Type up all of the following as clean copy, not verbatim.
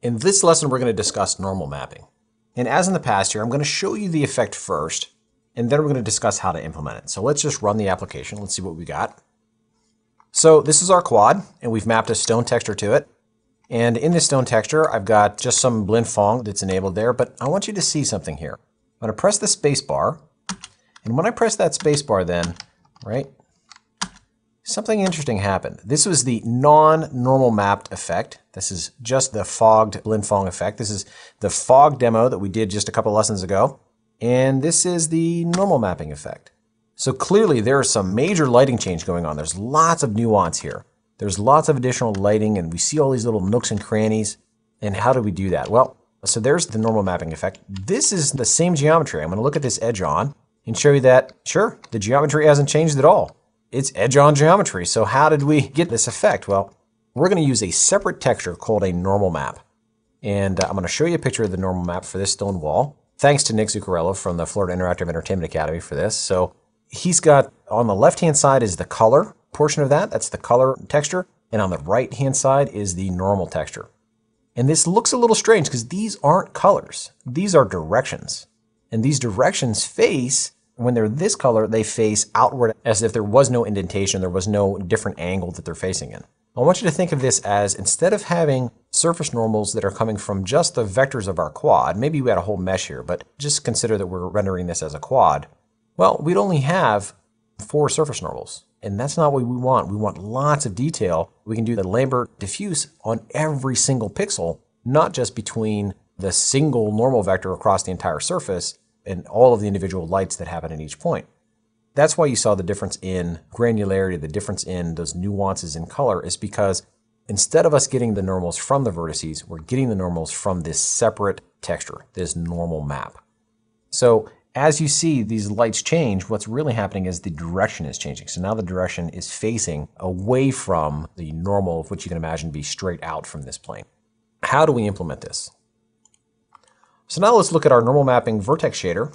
In this lesson, we're going to discuss normal mapping. And as in the past here, I'm going to show you the effect first, and then we're going to discuss how to implement it. So let's just run the application. Let's see what we got. So this is our quad, and we've mapped a stone texture to it. And in this stone texture, I've got just some blend fong that's enabled there, but I want you to see something here. I'm going to press the space bar, and when I press that space bar then, right, something interesting happened. This was the non-normal mapped effect. This is just the fogged blend fong effect. This is the fog demo that we did just a couple lessons ago. And this is the normal mapping effect. So clearly there is some major lighting change going on. There's lots of nuance here. There's lots of additional lighting, and we see all these little nooks and crannies. And how do we do that? Well, so there's the normal mapping effect. This is the same geometry. I'm going to look at this edge on and show you that, sure, the geometry hasn't changed at all. It's edge-on geometry. So how did we get this effect? Well, we're going to use a separate texture called a normal map. And I'm going to show you a picture of the normal map for this stone wall. Thanks to Nick Zuccarello from the Florida Interactive Entertainment Academy for this. So he's got, on the left-hand side is the color portion of that. That's the color texture. And on the right-hand side is the normal texture. And this looks a little strange because these aren't colors. These are directions. And these directions face, when they're this color, they face outward as if there was no indentation, there was no different angle that they're facing in. I want you to think of this as, instead of having surface normals that are coming from just the vectors of our quad, maybe we had a whole mesh here, but just consider that we're rendering this as a quad. Well, we'd only have 4 surface normals, and that's not what we want. We want lots of detail. We can do the Lambert diffuse on every single pixel, not just between the single normal vector across the entire surface and all of the individual lights that happen at each point. That's why you saw the difference in granularity, the difference in those nuances in color, is because instead of us getting the normals from the vertices, we're getting the normals from this separate texture, this normal map. So as you see these lights change, what's really happening is the direction is changing. So now the direction is facing away from the normal, which you can imagine be straight out from this plane. How do we implement this? So now let's look at our normal mapping vertex shader.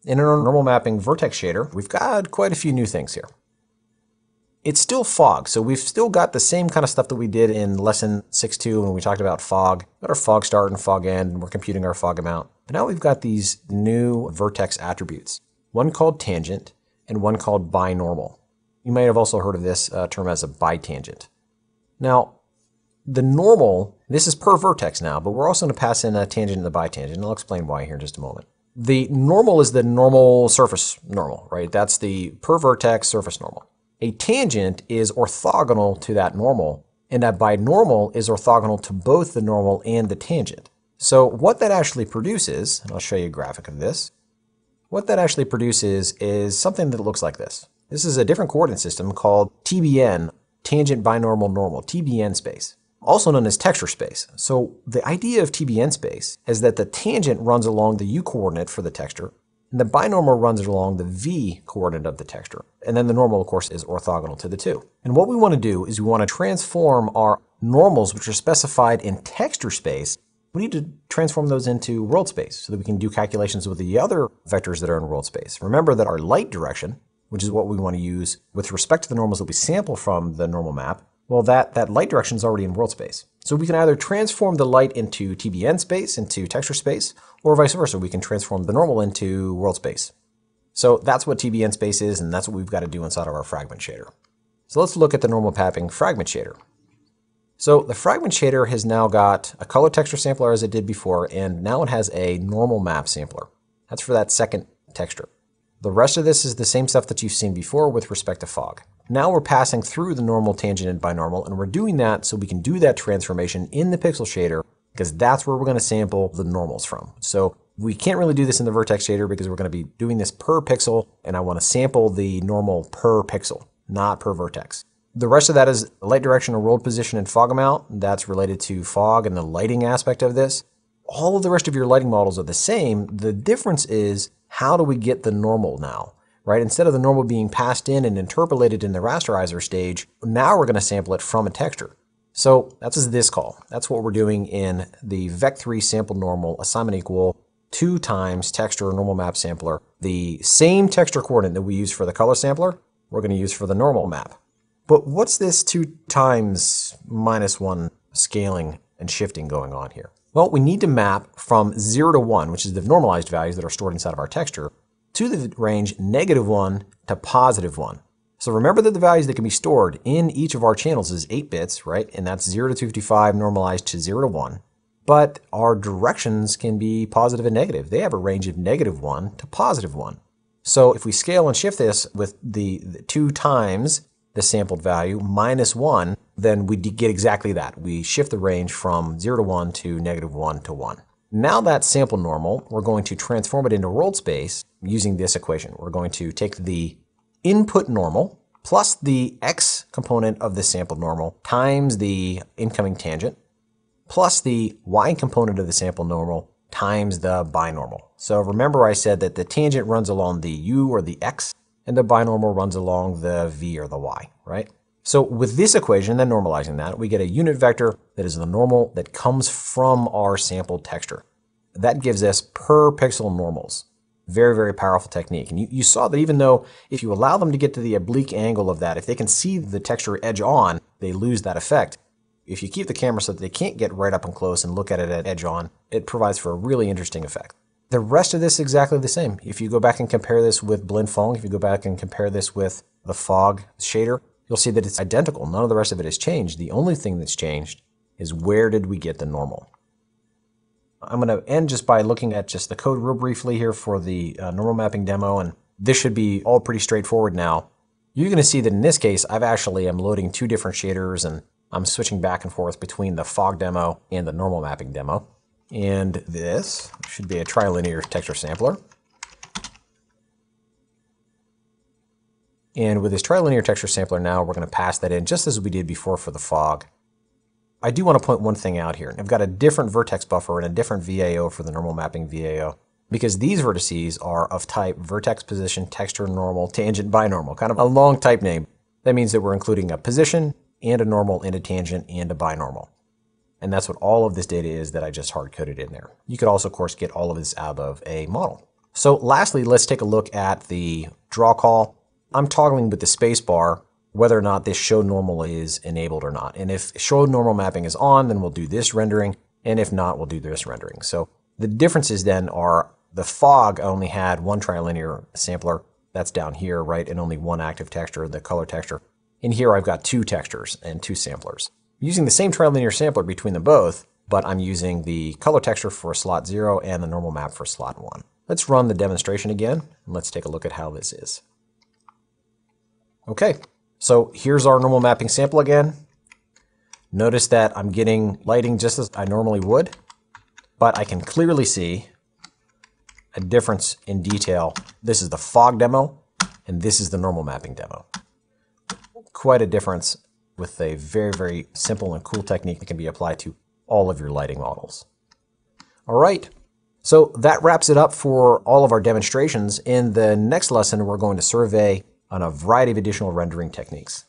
In our normal mapping vertex shader, we've got quite a few new things here. It's still fog, so we've still got the same kind of stuff that we did in lesson 6.2 when we talked about fog. We've got our fog start and fog end, and we're computing our fog amount. But now we've got these new vertex attributes, one called tangent and one called binormal. You may have also heard of this term as a bitangent. Now, the normal, this is per vertex now, but we're also going to pass in a tangent and a bitangent, and I'll explain why here in just a moment. The normal is the normal surface normal, right? That's the per vertex surface normal. A tangent is orthogonal to that normal, and that binormal is orthogonal to both the normal and the tangent. So what that actually produces, and I'll show you a graphic of this, what that actually produces is something that looks like this. This is a different coordinate system called TBN, tangent binormal normal, TBN space, also known as texture space. So the idea of TBN space is that the tangent runs along the u coordinate for the texture, and the binormal runs along the v coordinate of the texture. And then the normal, of course, is orthogonal to the two. And what we want to do is we want to transform our normals, which are specified in texture space. We need to transform those into world space so that we can do calculations with the other vectors that are in world space. Remember that our light direction, which is what we want to use with respect to the normals that we sample from the normal map, well, that light direction is already in world space. So we can either transform the light into TBN space, into texture space, or vice versa. We can transform the normal into world space. So that's what TBN space is, and that's what we've got to do inside of our fragment shader. So let's look at the normal mapping fragment shader. So the fragment shader has now got a color texture sampler as it did before, and now it has a normal map sampler. That's for that second texture. The rest of this is the same stuff that you've seen before with respect to fog. Now we're passing through the normal, tangent, and binormal, and we're doing that so we can do that transformation in the pixel shader, because that's where we're going to sample the normals from. So we can't really do this in the vertex shader because we're going to be doing this per pixel, and I want to sample the normal per pixel, not per vertex. The rest of that is light direction or world position and fog amount. That's related to fog and the lighting aspect of this. All of the rest of your lighting models are the same. The difference is, how do we get the normal now? Right? Instead of the normal being passed in and interpolated in the rasterizer stage, now we're going to sample it from a texture. So that's this call. That's what we're doing in the vec3 sample normal assignment equal 2 times texture normal map sampler. The same texture coordinate that we use for the color sampler, we're going to use for the normal map. But what's this 2 times -1 scaling and shifting going on here? Well, we need to map from 0 to 1, which is the normalized values that are stored inside of our texture, to the range -1 to +1. So remember that the values that can be stored in each of our channels is 8 bits, right? And that's 0 to 255 normalized to 0 to 1. But our directions can be positive and negative. They have a range of -1 to +1. So if we scale and shift this with the 2 times the sampled value minus 1, then we get exactly that. We shift the range from 0 to 1 to -1 to 1. Now that sample normal, we're going to transform it into world space using this equation. We're going to take the input normal plus the x component of the sample normal times the incoming tangent plus the y component of the sample normal times the binormal. So remember I said that the tangent runs along the u or the x and the binormal runs along the v or the y, right? So with this equation, then normalizing that, we get a unit vector that is the normal that comes from our sampled texture. That gives us per pixel normals. Very, very powerful technique. And you saw that even though if you allow them to get to the oblique angle of that, if they can see the texture edge on, they lose that effect. If you keep the camera so that they can't get right up and close and look at it at edge on, it provides for a really interesting effect. The rest of this is exactly the same. If you go back and compare this with Blend Fong, if you go back and compare this with the fog shader, you'll see that it's identical. None of the rest of it has changed. The only thing that's changed is where did we get the normal. I'm going to end just by looking at just the code real briefly here for the normal mapping demo, and this should be all pretty straightforward now. You're going to see that in this case, I'm loading 2 different shaders, and I'm switching back and forth between the fog demo and the normal mapping demo. And this should be a trilinear texture sampler. And with this trilinear texture sampler now, we're going to pass that in just as we did before for the fog. I do want to point one thing out here. I've got a different vertex buffer and a different VAO for the normal mapping VAO because these vertices are of type vertex position, texture normal, tangent binormal, kind of a long type name. That means that we're including a position and a normal and a tangent and a binormal. And that's what all of this data is that I just hard-coded in there. You could also, of course, get all of this out of a model. So lastly, let's take a look at the draw call. I'm toggling with the space bar whether or not this show normal is enabled or not. And if show normal mapping is on, then we'll do this rendering. And if not, we'll do this rendering. So the differences then are the fog only had 1 trilinear sampler. That's down here, right? And only 1 active texture, the color texture. In here, I've got 2 textures and 2 samplers. I'm using the same trilinear sampler between them both, but I'm using the color texture for slot 0 and the normal map for slot 1. Let's run the demonstration again, and let's take a look at how this is. Okay. So here's our normal mapping sample again. Notice that I'm getting lighting just as I normally would, but I can clearly see a difference in detail. This is the fog demo, and this is the normal mapping demo. Quite a difference with a very, very simple and cool technique that can be applied to all of your lighting models. All right, so that wraps it up for all of our demonstrations. In the next lesson, we're going to survey on a variety of additional rendering techniques.